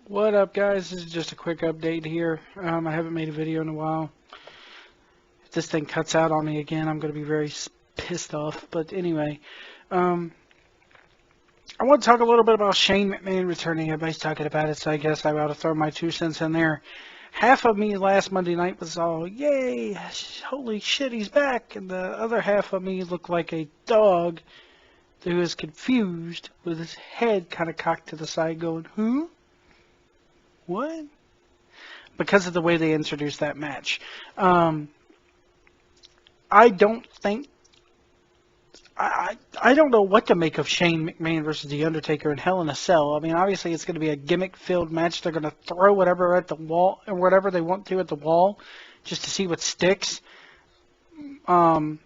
What up, guys? This is just a quick update here. I haven't made a video in a while. If this thing cuts out on me again, I'm going to be very pissed off. But anyway, um, I want to talk a little bit about Shane McMahon returning. Everybody's talking about it, so I guess I ought to throw my 2 cents in there. Half of me last Monday night was all, yay, holy shit, he's back. And the other half of me looked like a dog who is confused with his head kind of cocked to the side going, who? What? Because of the way they introduced that match. I don't think I don't know what to make of Shane McMahon versus The Undertaker in Hell in a Cell. I mean, obviously it's going to be a gimmick-filled match. They're going to throw whatever at the wall or whatever they want to at the wall just to see what sticks. I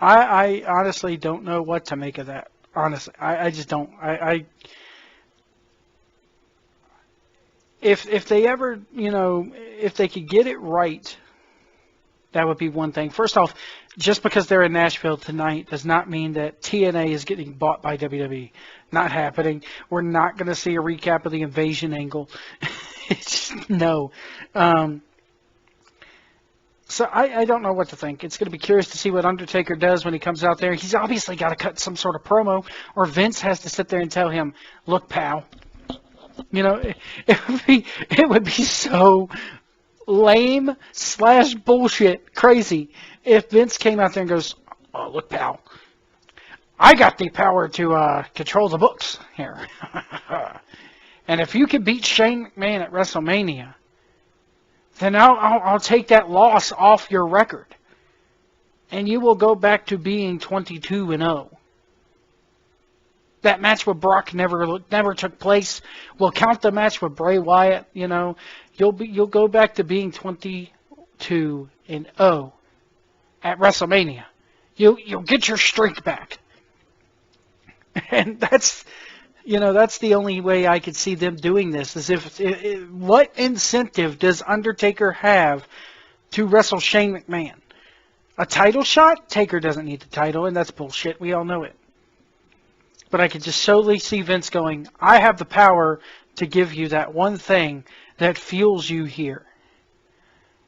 honestly don't know what to make of that. Honestly, I just don't. If they ever, if they could get it right, that would be one thing. First off, just because they're in Nashville tonight does not mean that TNA is getting bought by WWE. Not happening. We're not going to see a recap of the Invasion angle. It's just, no. So I don't know what to think. It's going to be curious to see what Undertaker does when he comes out there. He's obviously got to cut some sort of promo, or Vince has to sit there and tell him, look, pal. It would be so lame / bullshit crazy if Vince came out there and goes, oh, look, pal, I got the power to control the books here. And if you can beat Shane McMahon at WrestleMania, then I'll take that loss off your record. And you will go back to being 22-0. That match with Brock never took place. We'll count the match with Bray Wyatt. You'll go back to being 22-0 at WrestleMania. You'll get your streak back, and that's the only way I could see them doing this. Is what incentive does Undertaker have to wrestle Shane McMahon? A title shot? Taker doesn't need the title, and that's bullshit. We all know it. But I could just solely see Vince going, I have the power to give you that one thing that fuels you here.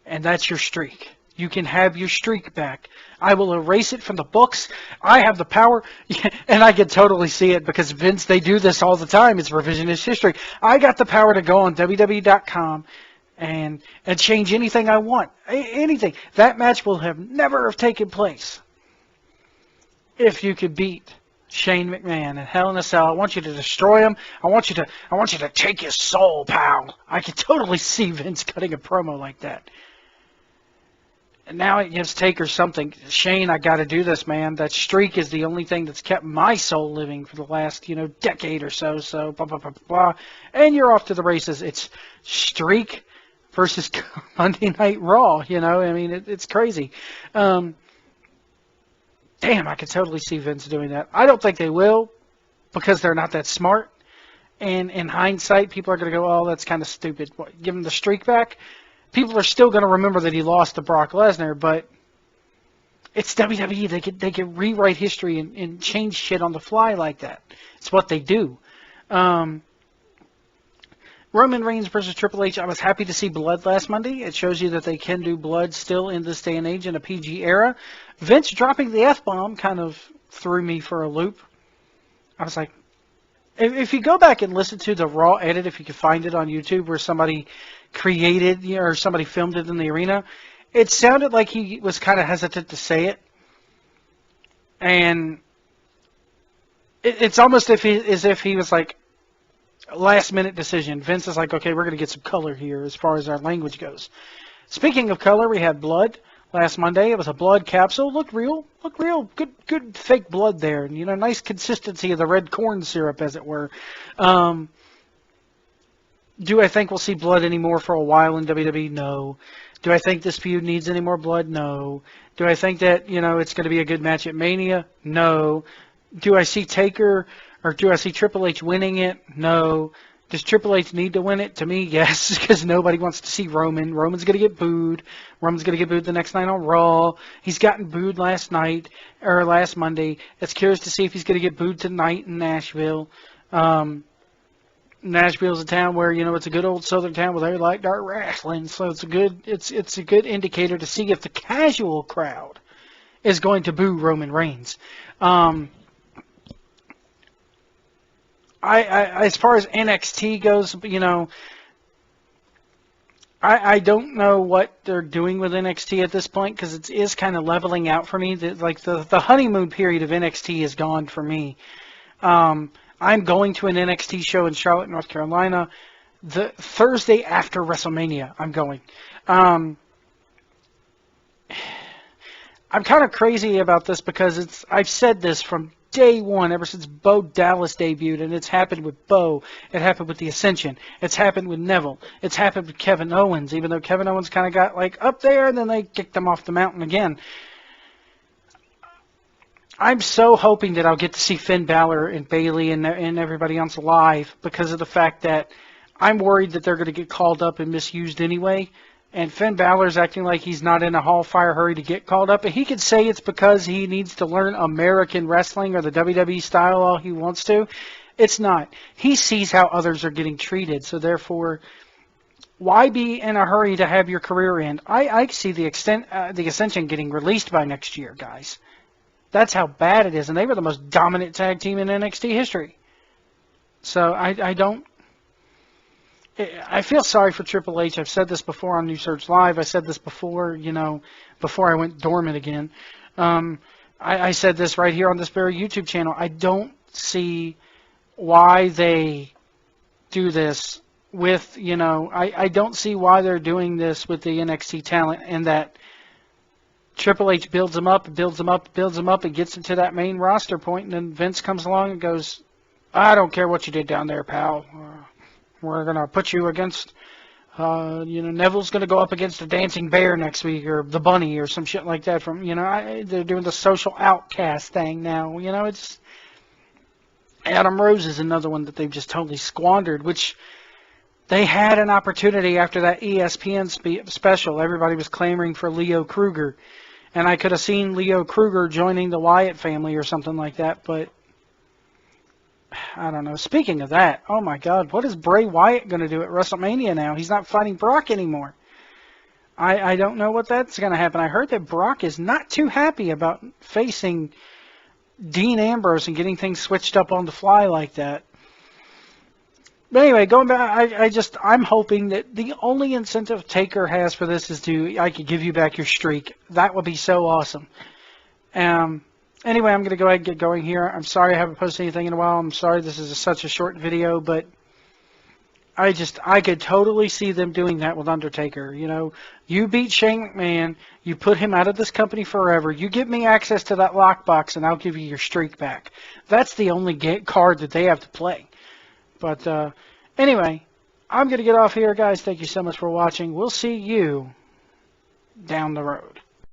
And that's your streak. You can have your streak back. I will erase it from the books. I have the power. And I could totally see it because Vince, they do this all the time. It's revisionist history. I got the power to go on WWE.com and change anything I want. Anything. That match will never have taken place if you could beat Shane McMahon in Hell in a Cell. I want you to destroy him. I want you to take his soul, pal. I can totally see Vince cutting a promo like that. And now it gives Taker something. Shane, I got to do this, man. That streak is the only thing that's kept my soul living for the last, decade or so. So, blah, blah, blah, blah. And you're off to the races. It's streak versus Monday Night Raw, I mean, it's crazy. Damn, I could totally see Vince doing that. I don't think they will because they're not that smart. And in hindsight, people are going to go, oh, that's kind of stupid. What, give him the streak back? People are still going to remember that he lost to Brock Lesnar, but it's WWE. They can rewrite history and change shit on the fly like that. It's what they do. Roman Reigns versus Triple H. I was happy to see blood last Monday. It shows you that they can do blood still in this day and age in a PG era. Vince dropping the F-bomb kind of threw me for a loop. I was like, if you go back and listen to the Raw edit, if you can find it on YouTube where somebody created or somebody filmed it in the arena, it sounded like he was kind of hesitant to say it. And it's almost as if he was like, last minute decision. Vince is like, okay, we're going to get some color here as far as our language goes. Speaking of color, we had blood last Monday. It was a blood capsule. Looked real. Good fake blood there. And, nice consistency of the red corn syrup, as it were. Do I think we'll see blood anymore for a while in WWE? No. Do I think this feud needs any more blood? No. Do I think that, it's going to be a good match at Mania? No. Do I see Taker or do I see Triple H winning it? No. Does Triple H need to win it? To me, yes, because nobody wants to see Roman. Roman's going to get booed. Roman's going to get booed the next night on Raw. He's gotten booed last Monday. It's curious to see if he's going to get booed tonight in Nashville. Nashville's a town where, it's a good old southern town where they like dark wrestling, so it's a good indicator to see if the casual crowd is going to boo Roman Reigns. As far as NXT goes, I don't know what they're doing with NXT at this point because it is kind of leveling out for me. The honeymoon period of NXT is gone for me. I'm going to an NXT show in Charlotte, North Carolina, the Thursday after WrestleMania. I'm going. I'm kind of crazy about this because I've said this from day one, ever since Bo Dallas debuted, and it's happened with Bo. It happened with the Ascension. It's happened with Neville. It's happened with Kevin Owens, even though Kevin Owens kind of got up there, and then they kicked him off the mountain again. I'm so hoping that I'll get to see Finn Balor and Bayley and everybody else live because of the fact that I'm worried that they're going to get called up and misused anyway. And Finn Balor's acting like he's not in a hall-fire hurry to get called up. And he could say it's because he needs to learn American wrestling or the WWE style all he wants to. It's not. He sees how others are getting treated. So therefore, why be in a hurry to have your career end? I see the Ascension getting released by next year, guys. That's how bad it is. And they were the most dominant tag team in NXT history. So I feel sorry for Triple H. I've said this before on New Surge Live. I said this before, before I went dormant again. I said this right here on this very YouTube channel. I don't see why they do this with, I don't see why they're doing this with the NXT talent, and that Triple H builds them up, builds them up, builds them up, and gets them to that main roster point, and then Vince comes along and goes, I don't care what you did down there, pal. We're going to put you against, Neville's going to go up against the Dancing Bear next week, or the Bunny, or some shit like that. They're doing the social outcast thing now. It's Adam Rose is another one that they've just totally squandered, which they had an opportunity after that ESPN special. Everybody was clamoring for Leo Kruger, and I could have seen Leo Kruger joining the Wyatt family or something like that, but I don't know. Speaking of that, oh my God, what is Bray Wyatt going to do at WrestleMania now? He's not fighting Brock anymore. I don't know what that's going to happen. I heard that Brock is not too happy about facing Dean Ambrose and getting things switched up on the fly like that. But anyway, going back, I'm hoping that the only incentive Taker has for this is I could give you back your streak. That would be so awesome. Anyway, I'm going to go ahead and get going here. I'm sorry I haven't posted anything in a while. I'm sorry this is such a short video, but I could totally see them doing that with Undertaker. You beat Shane McMahon, you put him out of this company forever, you give me access to that lockbox, and I'll give you your streak back. That's the only card that they have to play. But anyway, I'm going to get off here, guys. Thank you so much for watching. We'll see you down the road.